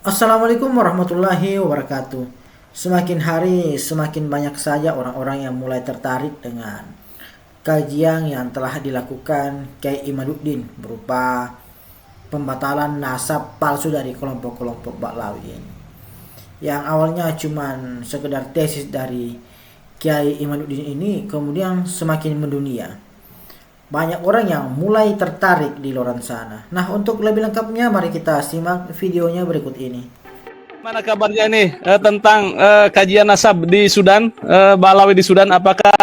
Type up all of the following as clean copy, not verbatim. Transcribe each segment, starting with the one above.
Assalamualaikum warahmatullahi wabarakatuh. Semakin hari semakin banyak saja orang-orang yang mulai tertarik dengan kajian yang telah dilakukan Kiai Imaduddin berupa pembatalan nasab palsu dari kelompok-kelompok Baklawi ini. Yang awalnya cuman sekedar tesis dari Kiai Imaduddin ini kemudian semakin mendunia. Banyak orang yang mulai tertarik di luar sana. Nah, untuk lebih lengkapnya mari kita simak videonya berikut ini. Mana kabarnya nih tentang kajian nasab di Sudan, Balawi di Sudan? Apakah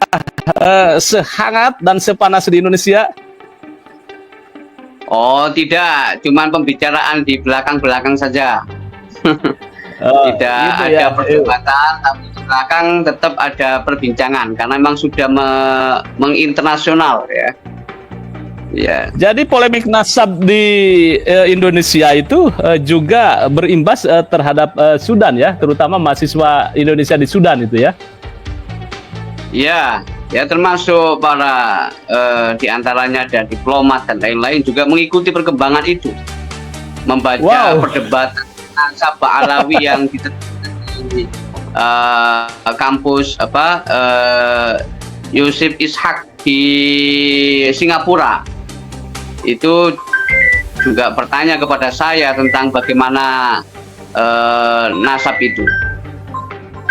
sehangat dan sepanas di Indonesia? Oh, tidak, cuman pembicaraan di belakang-belakang saja. Tidak Gitu ada ya. perdebatan, tapi di belakang tetap ada perbincangan karena memang sudah menginternasional ya. Ya, Jadi polemik nasab di Indonesia itu juga berimbas terhadap Sudan ya, terutama mahasiswa Indonesia di Sudan itu ya. ya, ya termasuk para diantaranya ada diplomat dan lain-lain juga mengikuti perkembangan itu, membaca Wow. perdebatan nasab Alawi yang di kampus Yusuf Ishak di Singapura. Itu juga bertanya kepada saya tentang bagaimana nasab itu.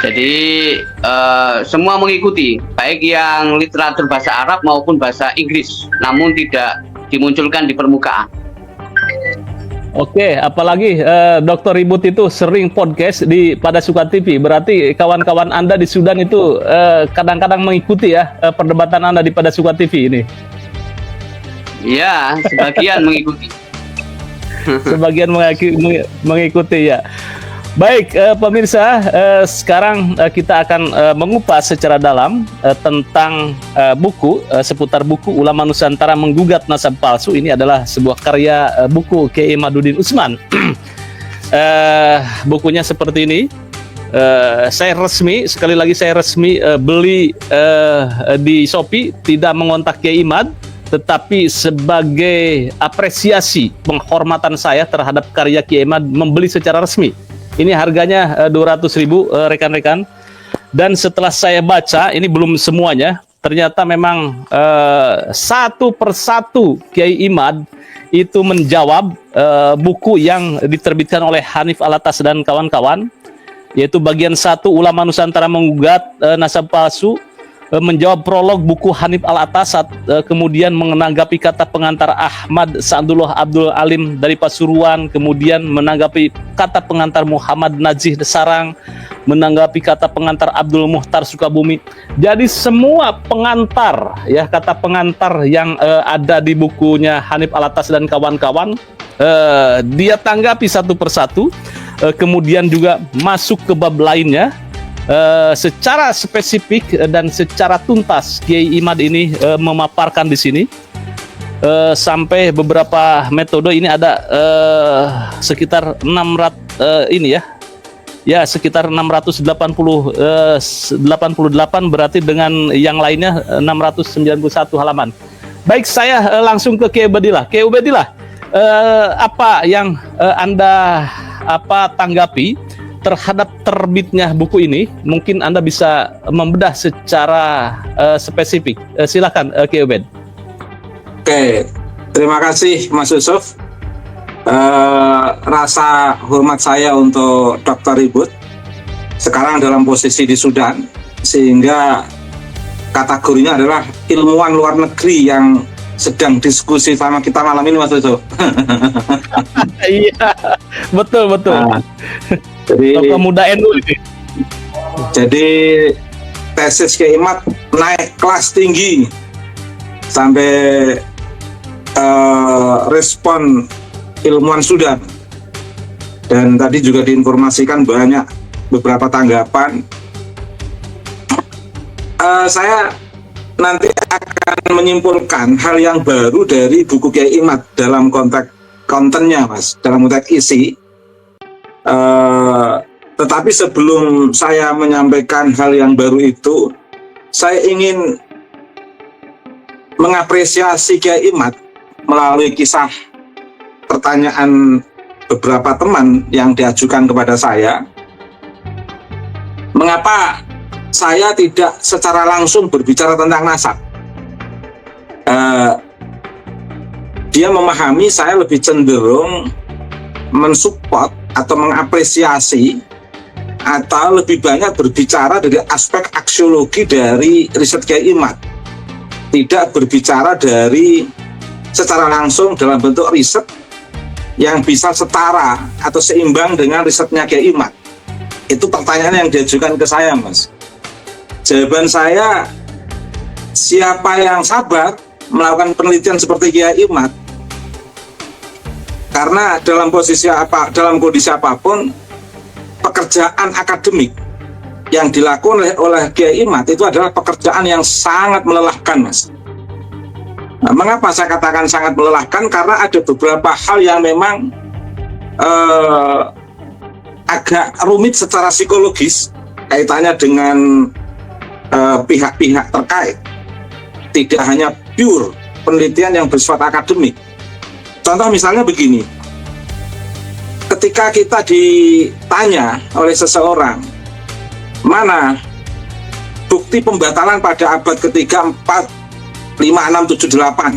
Jadi semua mengikuti, baik yang literatur bahasa Arab maupun bahasa Inggris, namun tidak dimunculkan di permukaan. Oke, apalagi Dr. Ribut itu sering podcast di pada Suka TV. Berarti kawan-kawan Anda di Sudan itu kadang-kadang mengikuti ya perdebatan Anda di pada Suka TV ini. Ya, sebagian mengikuti. Sebagian mengikuti ya. Baik, pemirsa, sekarang kita akan mengupas secara dalam tentang buku seputar buku Ulama Nusantara Menggugat Nasab Palsu. Ini adalah sebuah karya buku Kiai Imaduddin Utsman. Bukunya seperti ini. Sekali lagi saya resmi beli di Shopee, tidak mengontak Kiai Imad, tetapi sebagai apresiasi penghormatan saya terhadap karya Kiai Imad membeli secara resmi. Ini harganya 200.000 rekan-rekan. Dan setelah saya baca, ini belum semuanya, ternyata memang satu persatu Kiai Imad itu menjawab buku yang diterbitkan oleh Hanif Alatas dan kawan-kawan, yaitu bagian 1 Ulama Nusantara Menggugat Nasab Palsu, menjawab prolog buku Hanif Alatas, kemudian menanggapi kata pengantar Ahmad Sa'dullah Abdul Alim dari Pasuruan, kemudian menanggapi kata pengantar Muhammad Najih Sarang, menanggapi kata pengantar Abdul Muhtar Sukabumi. Jadi semua pengantar ya, kata pengantar yang ada di bukunya Hanif Alatas dan kawan-kawan, dia tanggapi satu persatu, kemudian juga masuk ke bab lainnya. Secara spesifik dan secara tuntas Kiai Imad ini memaparkan di sini sampai beberapa metode. Ini ada sekitar 600 ini ya sekitar 688, berarti dengan yang lainnya 691 halaman. Baik, saya langsung ke Kiai Ubedillah. Kiai Ubedillah, apa yang Anda tanggapi terhadap terbitnya buku ini? Mungkin Anda bisa membedah secara spesifik. Silakan, Kiai Ubed. Oke, terima kasih Mas Yusuf. Rasa hormat saya untuk Dr. Ribut sekarang dalam posisi di Sudan, sehingga kategorinya adalah ilmuwan luar negeri yang sedang diskusi sama kita malam ini, Mas Yusuf. Iya, betul. Jadi Tokoh muda NU ini. Jadi tesis Kiai Imad naik kelas tinggi sampai respon ilmuwan Sudan, dan tadi juga diinformasikan banyak beberapa tanggapan. Saya nanti akan menyimpulkan hal yang baru dari buku Kiai Imad dalam konteks kontennya, Mas, dalam konteks isi. Tetapi sebelum saya menyampaikan hal yang baru itu, saya ingin mengapresiasi Kiai Imad melalui kisah pertanyaan beberapa teman yang diajukan kepada saya, mengapa saya tidak secara langsung berbicara tentang nasab. Dia memahami saya lebih cenderung mensupport atau mengapresiasi atau lebih banyak berbicara dari aspek aksiologi dari riset Kiai Imad, tidak berbicara dari secara langsung dalam bentuk riset yang bisa setara atau seimbang dengan risetnya Kiai Imad. Itu pertanyaan yang diajukan ke saya, Mas. Jawaban saya, siapa yang sabar melakukan penelitian seperti Kiai Imad? Karena dalam kondisi apapun, pekerjaan akademik yang dilakukan oleh Kiai Imad itu adalah pekerjaan yang sangat melelahkan, Mas. Nah, mengapa saya katakan sangat melelahkan? Karena ada beberapa hal yang memang agak rumit secara psikologis kaitannya dengan pihak-pihak terkait. Tidak hanya pure penelitian yang bersifat akademik. Contoh misalnya begini, ketika kita ditanya oleh seseorang, mana bukti pembatalan pada abad ketiga 4, 5, 6, 7, 8.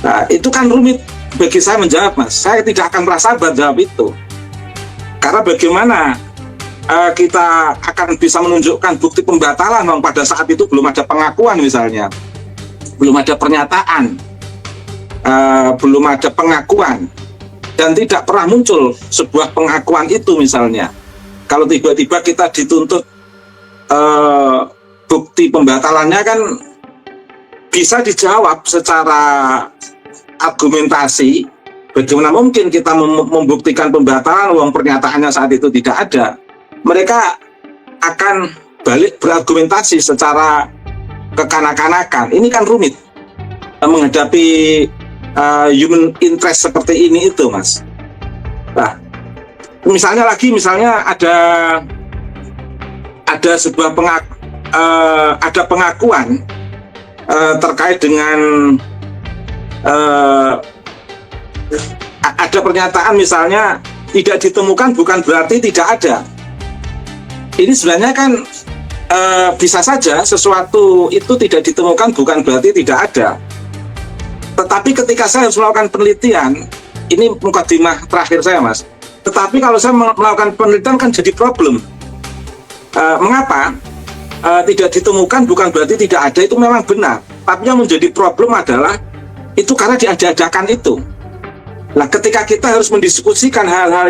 Nah, itu kan rumit bagi saya menjawab, Mas. Saya tidak akan merasa sabar jawab itu. Karena bagaimana kita akan bisa menunjukkan bukti pembatalan pada saat itu belum ada pengakuan misalnya, belum ada pernyataan, belum ada pengakuan, dan tidak pernah muncul sebuah pengakuan itu misalnya. Kalau tiba-tiba kita dituntut bukti pembatalannya kan bisa dijawab secara argumentasi. Bagaimana mungkin kita membuktikan pembatalan uang pernyataannya saat itu tidak ada? Mereka akan balik berargumentasi secara kekanak-kanakan. Ini kan rumit menghadapi human interest seperti ini itu, Mas. Nah, misalnya ada sebuah pengakuan terkait dengan ada pernyataan misalnya tidak ditemukan bukan berarti tidak ada. Ini sebenarnya kan bisa saja sesuatu itu tidak ditemukan bukan berarti tidak ada. Tetapi ketika saya harus melakukan penelitian, ini mukadimah terakhir saya, Mas. Tetapi kalau saya melakukan penelitian kan jadi problem. Mengapa? Tidak ditemukan bukan berarti tidak ada, itu memang benar. Tapi yang menjadi problem adalah itu karena diada-adakan itu. Nah, ketika kita harus mendiskusikan hal-hal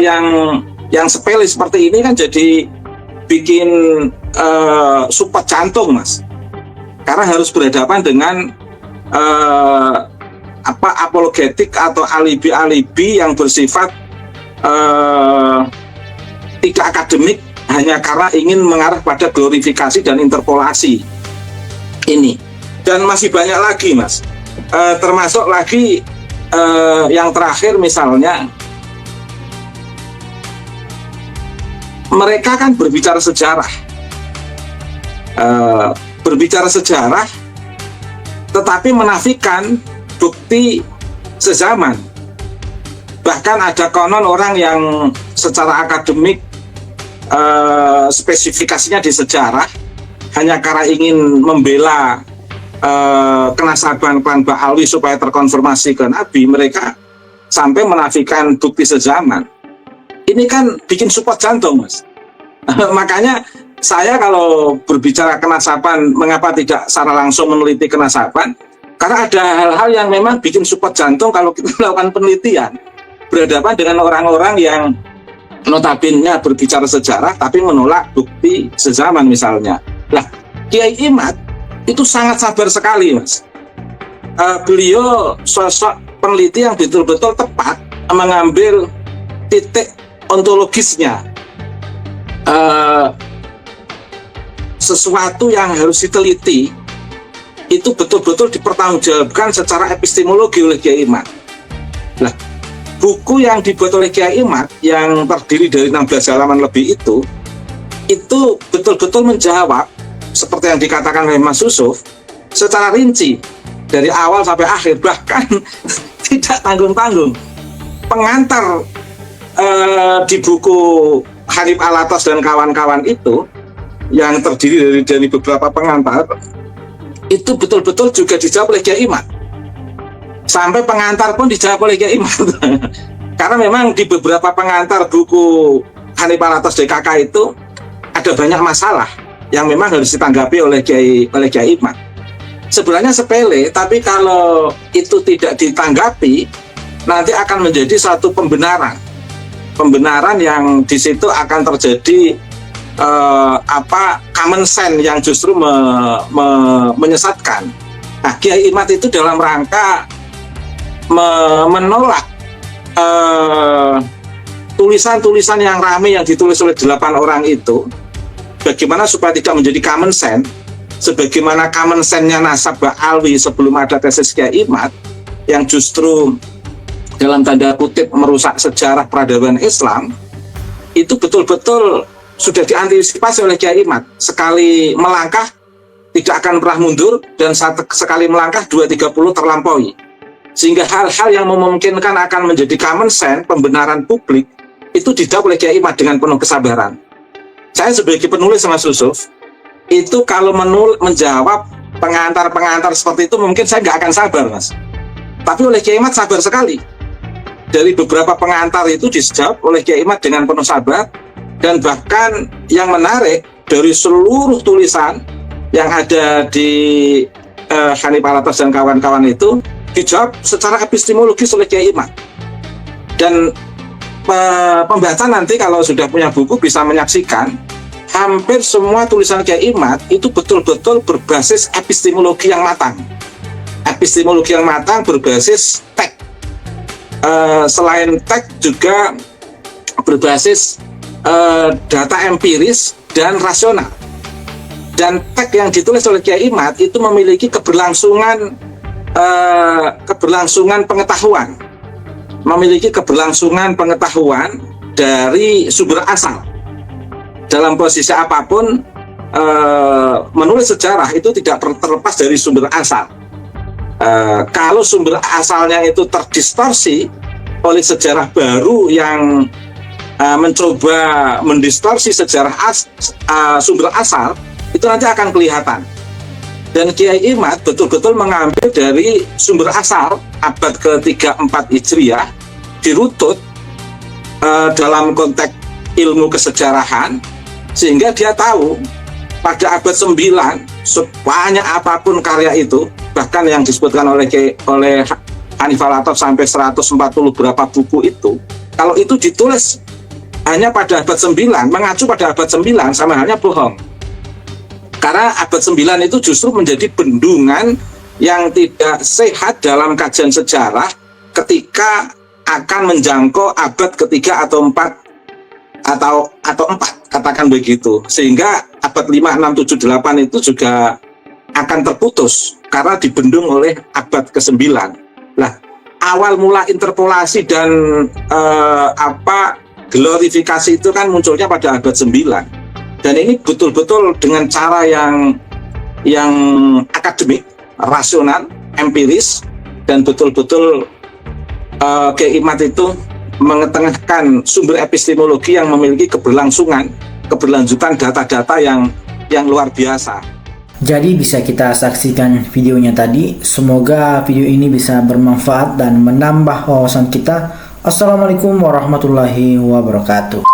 yang sepele seperti ini kan jadi bikin support jantung, Mas. Karena harus berhadapan dengan apologetik atau alibi-alibi yang bersifat tidak akademik hanya karena ingin mengarah pada glorifikasi dan interpolasi ini. Dan masih banyak lagi, Mas. Termasuk lagi yang terakhir misalnya, mereka kan berbicara sejarah, tetapi menafikan bukti sezaman. Bahkan ada konon orang yang secara akademik spesifikasinya di sejarah hanya karena ingin membela kenasaban klan Ba'alwi supaya terkonfirmasi ke Nabi, mereka sampai menafikan bukti sezaman. Ini kan bikin support jantung, Mas. Makanya saya kalau berbicara kenasaban, mengapa tidak secara langsung meneliti kenasaban? Karena ada hal-hal yang memang bikin support jantung kalau kita melakukan penelitian, berhadapan dengan orang-orang yang notabene berbicara sejarah tapi menolak bukti sezaman misalnya. Nah, Kiai Imad itu sangat sabar sekali, Mas. Beliau sosok peneliti yang betul-betul tepat mengambil titik ontologisnya. Sesuatu yang harus diteliti itu betul-betul dipertanggungjawabkan secara epistemologi oleh Kiai Imad. Nah, buku yang dibuat oleh Kiai Imad yang terdiri dari 16 halaman lebih itu betul-betul menjawab seperti yang dikatakan oleh Mas Yusuf secara rinci dari awal sampai akhir, bahkan tidak tanggung-tanggung. pengantar di buku Hanif Alatas dan kawan-kawan itu yang terdiri dari beberapa pengantar itu betul-betul juga dijawab oleh Kiai Imad. Sampai pengantar pun dijawab oleh Kiai Imad. Karena memang di beberapa pengantar buku Hanif Alatas DKK itu ada banyak masalah yang memang harus ditanggapi oleh Kiai Imad. Sebenarnya sepele, tapi kalau itu tidak ditanggapi nanti akan menjadi satu pembenaran yang di situ akan terjadi common sense yang justru menyesatkan. Nah, Kiai Imad itu dalam rangka menolak tulisan-tulisan yang ramai yang ditulis oleh 8 orang itu, bagaimana supaya tidak menjadi common sense, sebagaimana common sense-nya Nasab Ba'alwi sebelum ada tesis Kiai Imad yang justru dalam tanda kutip merusak sejarah peradaban Islam, itu betul-betul sudah diantisipasi oleh Kiai Imad. Sekali melangkah tidak akan pernah mundur, dan sekali melangkah 2-30 terlampaui. Sehingga hal-hal yang memungkinkan akan menjadi common sense, pembenaran publik, itu dijawab oleh Kiai Imad dengan penuh kesabaran. Saya sebagai penulis Mas Yusuf, itu kalau menjawab pengantar-pengantar seperti itu mungkin saya nggak akan sabar, Mas. Tapi oleh Kiai Imad sabar sekali. Dari beberapa pengantar itu dijawab oleh Kiai Imad dengan penuh sabar, dan bahkan yang menarik dari seluruh tulisan yang ada di Hanif Alatas dan kawan-kawan itu dijawab secara epistemologis oleh Kiai Imad. Dan pembaca nanti kalau sudah punya buku bisa menyaksikan hampir semua tulisan Kiai Imad itu betul-betul berbasis epistemologi yang matang. Epistemologi yang matang berbasis teks. Selain teks juga berbasis data empiris dan rasional. Dan teks yang ditulis oleh Kiai Imad itu memiliki keberlangsungan pengetahuan, memiliki keberlangsungan pengetahuan dari sumber asal. Dalam posisi apapun, menulis sejarah itu tidak terlepas dari sumber asal. Kalau sumber asalnya itu terdistorsi oleh sejarah baru yang mencoba mendistorsi sejarah sumber asal, itu nanti akan kelihatan. Dan Kiai Imad betul-betul mengambil dari sumber asal abad ke-3-4 Hijriah, dirutut dalam konteks ilmu kesejarahan, sehingga dia tahu pada abad 9 sebanyak apapun karya itu, bahkan yang disebutkan oleh Hanif Alatas sampai 140 berapa buku itu, kalau itu ditulis hanya pada abad 9, mengacu pada abad 9, sama halnya bohong. Karena abad 9 itu justru menjadi bendungan yang tidak sehat dalam kajian sejarah ketika akan menjangkau abad ketiga atau 4 atau 4, katakan begitu. Sehingga abad 5, 6, 7, 8 itu juga akan terputus karena dibendung oleh abad ke-9. Nah, awal mula interpolasi dan glorifikasi itu kan munculnya pada abad 9. Dan ini betul-betul dengan cara yang akademik, rasional, empiris, dan betul-betul Kiai Imad itu mengetengahkan sumber epistemologi yang memiliki keberlanjutan data-data yang luar biasa. Jadi bisa kita saksikan videonya tadi. Semoga video ini bisa bermanfaat dan menambah wawasan kita. Assalamualaikum warahmatullahi wabarakatuh.